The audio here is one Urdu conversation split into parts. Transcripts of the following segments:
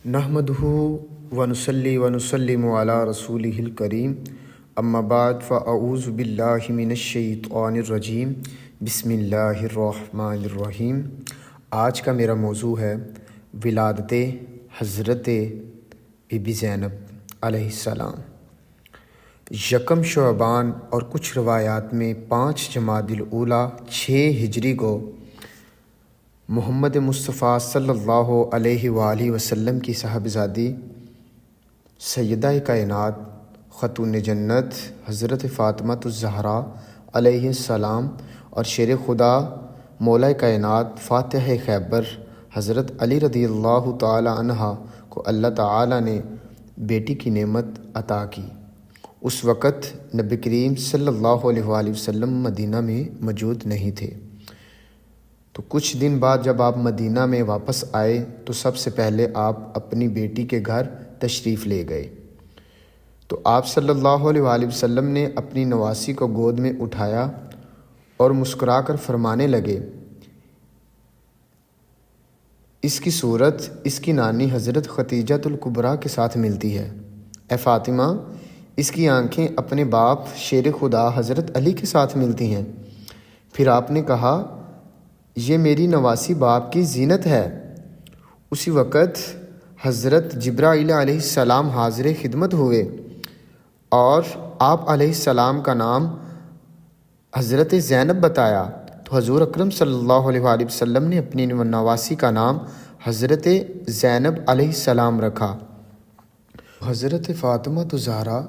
نحمدہ ونصلی ونسلم علی رسولہ الکریم اما بعد فاعوذ باللہ من الشیطان الرجیم بسم اللہ الرحمن الرحیم۔ آج کا میرا موضوع ہے ولادت حضرت بی بی زینب علیہ السلام۔ یکم شعبان اور کچھ روایات میں 5 جمادی الاولیٰ 6 ہجری کو محمد مصطفیٰ صلی اللہ علیہ وآلہ وسلم کی صاحبزادی سیدہ کائنات خاتون جنت حضرت فاطمہ الزہرا علیہ السلام اور شیر خدا مولا کائنات فاتح خیبر حضرت علی رضی اللہ تعالی عنہ کو اللہ تعالی نے بیٹی کی نعمت عطا کی۔ اس وقت نبی کریم صلی اللہ علیہ وآلہ وسلم مدینہ میں موجود نہیں تھے، تو کچھ دن بعد جب آپ مدینہ میں واپس آئے تو سب سے پہلے آپ اپنی بیٹی کے گھر تشریف لے گئے۔ تو آپ صلی اللہ علیہ وآلہ وسلم نے اپنی نواسی کو گود میں اٹھایا اور مسکرا کر فرمانے لگے، اس کی صورت اس کی نانی حضرت خدیجہ الکبریٰ کے ساتھ ملتی ہے۔ اے فاطمہ، اس کی آنکھیں اپنے باپ شیر خدا حضرت علی کے ساتھ ملتی ہیں۔ پھر آپ نے کہا، یہ میری نواسی باپ کی زینت ہے۔ اسی وقت حضرت جبرائیل علیہ السلام حاضر خدمت ہوئے اور آپ علیہ السلام کا نام حضرت زینب بتایا، تو حضور اکرم صلی اللہ علیہ وآلہ وسلم نے اپنی نواسی کا نام حضرت زینب علیہ السلام رکھا۔ حضرت فاطمہ الزہرا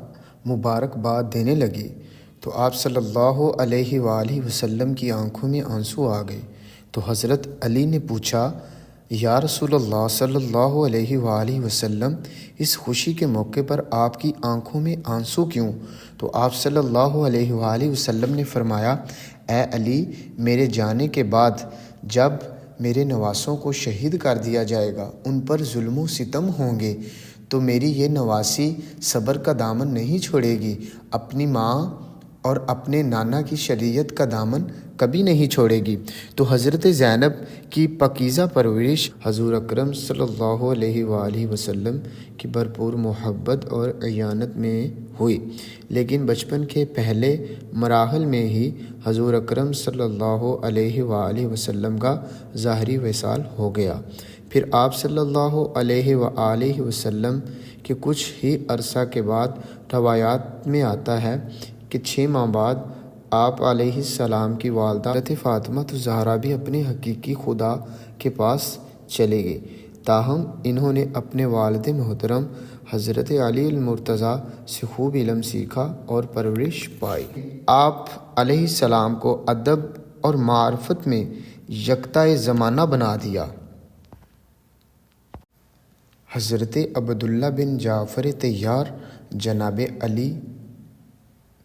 مبارکباد دینے لگی تو آپ صلی اللہ علیہ وآلہ وسلم کی آنکھوں میں آنسو آ گئے۔ تو حضرت علی نے پوچھا، یا رسول اللہ صلی اللہ علیہ وآلہ وسلم، اس خوشی کے موقع پر آپ کی آنکھوں میں آنسو کیوں؟ تو آپ صلی اللہ علیہ وآلہ وسلم نے فرمایا، اے علی، میرے جانے کے بعد جب میرے نواسوں کو شہید کر دیا جائے گا، ان پر ظلم و ستم ہوں گے، تو میری یہ نواسی صبر کا دامن نہیں چھوڑے گی، اپنی ماں اور اپنے نانا کی شریعت کا دامن کبھی نہیں چھوڑے گی۔ تو حضرت زینب کی پاکیزہ پرورش حضور اکرم صلی اللہ علیہ وآلہ وسلم کی بھرپور محبت اور اعانت میں ہوئی، لیکن بچپن کے پہلے مراحل میں ہی حضور اکرم صلی اللہ علیہ وآلہ وسلم کا ظاہری وصال ہو گیا۔ پھر آپ صلی اللہ علیہ وآلہ وسلم کے کچھ ہی عرصہ کے بعد روایات میں آتا ہے کہ 6 ماہ بعد آپ علیہ السلام کی والدہ حضرت فاطمہ الزہرا بھی اپنے حقیقی خدا کے پاس چلے گئے، تاہم انہوں نے اپنے والد محترم حضرت علی المرتضیٰ سے خوب علم سیکھا اور پرورش پائی۔ آپ علیہ السلام کو ادب اور معرفت میں یکتا زمانہ بنا دیا۔ حضرت عبداللہ بن جعفر طیار جناب علی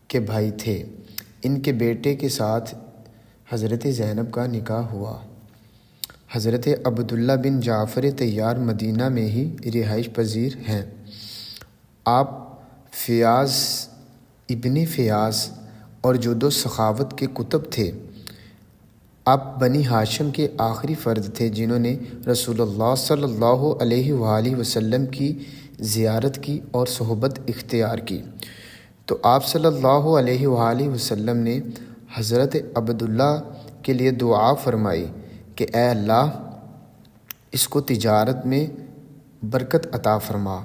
کے بھائی تھے۔ ان کے بیٹے کے ساتھ حضرت زینب کا نکاح ہوا۔ حضرت عبداللہ بن جعفر طیار مدینہ میں ہی رہائش پذیر ہیں۔ آپ فیاض ابن فیاض اور جود و سخاوت کے کتب تھے۔ آپ بنی ہاشم کے آخری فرد تھے جنہوں نے رسول اللہ صلی اللہ علیہ وآلہ وسلم کی زیارت کی اور صحبت اختیار کی۔ تو آپ صلی اللہ علیہ وآلہ وسلم نے حضرت عبداللہ کے لیے دعا فرمائی کہ اے اللہ، اس کو تجارت میں برکت عطا فرما۔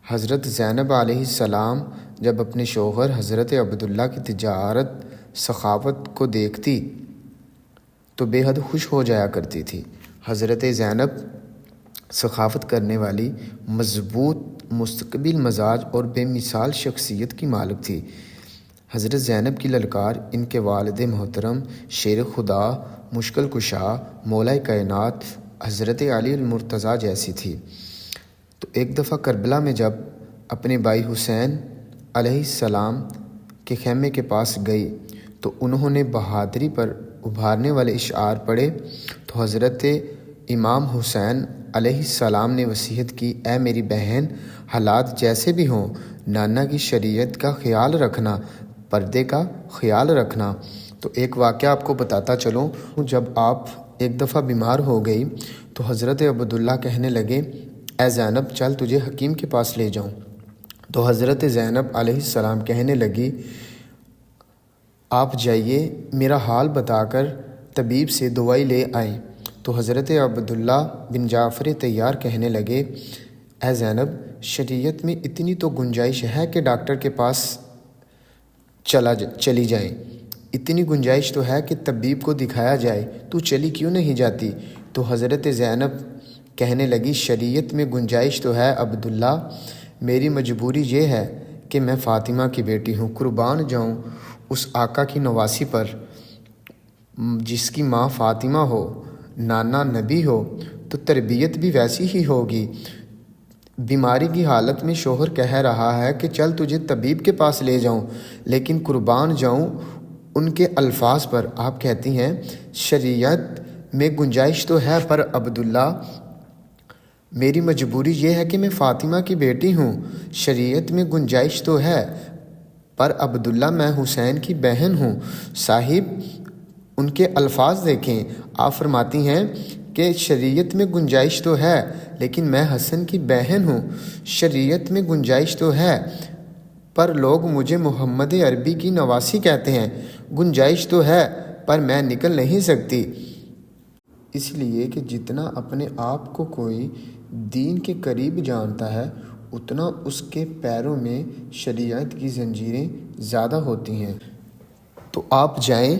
حضرت زینب علیہ السلام جب اپنے شوہر حضرت عبداللہ کی تجارت سخاوت کو دیکھتی تو بے حد خوش ہو جایا کرتی تھی۔ حضرت زینب سخاوت کرنے والی، مضبوط مستقبل مزاج اور بے مثال شخصیت کی مالک تھی۔ حضرت زینب کی للکار ان کے والد محترم شیر خدا مشکل کشا مولا کائنات حضرت علی المرتضیٰ جیسی تھی۔ تو ایک دفعہ کربلا میں جب اپنے بھائی حسین علیہ السلام کے خیمے کے پاس گئی تو انہوں نے بہادری پر ابھارنے والے اشعار پڑھے، تو حضرت امام حسین علیہ السلام نے وصیت کی، اے میری بہن، حالات جیسے بھی ہوں، نانا کی شریعت کا خیال رکھنا، پردے کا خیال رکھنا۔ تو ایک واقعہ آپ کو بتاتا چلوں، جب آپ ایک دفعہ بیمار ہو گئی تو حضرت عبداللہ کہنے لگے، اے زینب چل تجھے حکیم کے پاس لے جاؤں۔ تو حضرت زینب علیہ السلام کہنے لگی آپ جائیے میرا حال بتا کر طبیب سے دوائی لے آئیں۔ تو حضرت عبداللہ بن جعفر طیار کہنے لگے اے زینب شریعت میں اتنی تو گنجائش ہے کہ ڈاکٹر کے پاس چلی جائیں، اتنی گنجائش تو ہے کہ طبیب کو دکھایا جائے، تو چلی کیوں نہیں جاتی؟ تو حضرت زینب کہنے لگی شریعت میں گنجائش تو ہے عبداللہ، میری مجبوری یہ ہے کہ میں فاطمہ کی بیٹی ہوں، قربان جاؤں اس آقا کی نواسی پر جس کی ماں فاطمہ ہو، نانا نبی ہو، تو تربیت بھی ویسی ہی ہوگی۔ بیماری کی حالت میں شوہر کہہ رہا ہے کہ چل تجھے طبیب کے پاس لے جاؤں، لیکن قربان جاؤں ان کے الفاظ پر، آپ کہتی ہیں شریعت میں گنجائش تو ہے پر عبداللہ میری مجبوری یہ ہے کہ میں فاطمہ کی بیٹی ہوں، شریعت میں گنجائش تو ہے پر عبداللہ میں حسین کی بہن ہوں۔ صاحب ان کے الفاظ دیکھیں، آپ فرماتی ہیں کہ شریعت میں گنجائش تو ہے لیکن میں حسن کی بہن ہوں، شریعت میں گنجائش تو ہے پر لوگ مجھے محمد عربی کی نواسی کہتے ہیں، گنجائش تو ہے پر میں نکل نہیں سکتی۔ اس لیے کہ جتنا اپنے آپ کو کوئی دین کے قریب جانتا ہے اتنا اس کے پیروں میں شریعت کی زنجیریں زیادہ ہوتی ہیں۔ تو آپ جائیں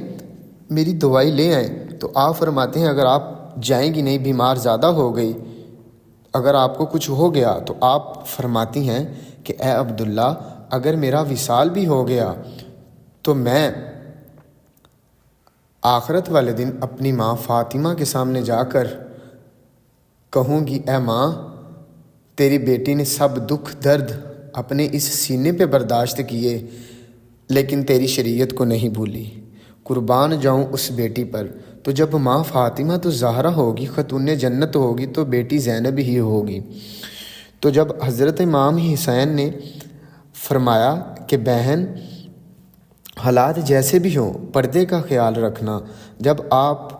میری دوائی لے آئیں۔ تو آپ فرماتے ہیں اگر آپ جائیں گی نہیں، بیمار زیادہ ہو گئی، اگر آپ کو کچھ ہو گیا، تو آپ فرماتی ہیں کہ اے عبداللہ اگر میرا وصال بھی ہو گیا تو میں آخرت والے دن اپنی ماں فاطمہ کے سامنے جا کر کہوں گی اے ماں تیری بیٹی نے سب دکھ درد اپنے اس سینے پہ برداشت کیے لیکن تیری شریعت کو نہیں بھولی، قربان جاؤں اس بیٹی پر۔ تو جب ماں فاطمہ تو زہرا ہوگی، خاتون جنت ہوگی، تو بیٹی زینب ہی ہوگی۔ تو جب حضرت امام حسین نے فرمایا کہ بہن حالات جیسے بھی ہوں پردے کا خیال رکھنا، جب آپ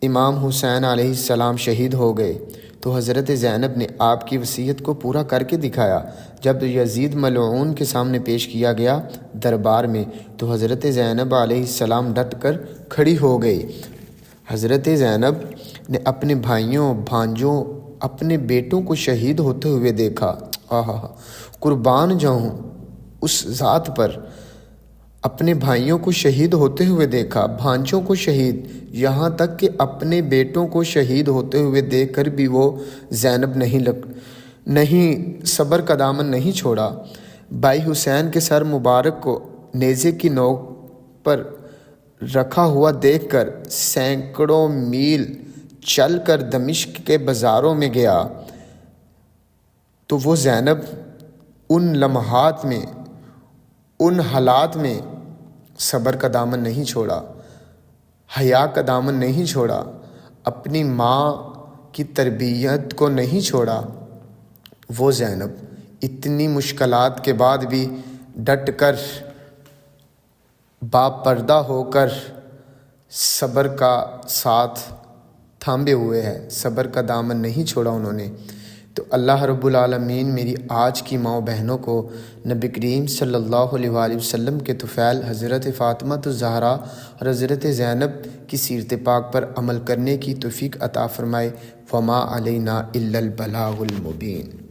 امام حسین علیہ السلام شہید ہو گئے تو حضرت زینب نے آپ کی وصیت کو پورا کر کے دکھایا۔ جب یزید ملعون کے سامنے پیش کیا گیا دربار میں تو حضرت زینب علیہ السلام ڈٹ کر کھڑی ہو گئی۔ حضرت زینب نے اپنے بھائیوں، بھانجوں، اپنے بیٹوں کو شہید ہوتے ہوئے دیکھا۔ قربان جاؤں اس ذات پر، اپنے بھائیوں کو شہید ہوتے ہوئے دیکھا، بھانجوں کو شہید، یہاں تک کہ اپنے بیٹوں کو شہید ہوتے ہوئے دیکھ کر بھی وہ زینب نہیں صبر کا دامن نہیں چھوڑا۔ بھائی حسین کے سر مبارک کو نیزے کی نوک پر رکھا ہوا دیکھ کر سینکڑوں میل چل کر دمشق کے بازاروں میں گیا تو وہ زینب ان لمحات میں، ان حالات میں صبر کا دامن نہیں چھوڑا، حیا کا دامن نہیں چھوڑا، اپنی ماں کی تربیت کو نہیں چھوڑا۔ وہ زینب اتنی مشکلات کے بعد بھی ڈٹ کر با پردہ ہو کر صبر کا ساتھ تھامے ہوئے ہے، صبر کا دامن نہیں چھوڑا انہوں نے۔ تو اللہ رب العالمین میری آج کی ماں بہنوں کو نبی کریم صلی اللہ علیہ وآلہ وسلم کے طفیل حضرت فاطمہ الزہرا اور حضرت زینب کی سیرت پاک پر عمل کرنے کی توفیق عطا فرمائے۔ وما علینا الا البلاغ المبین۔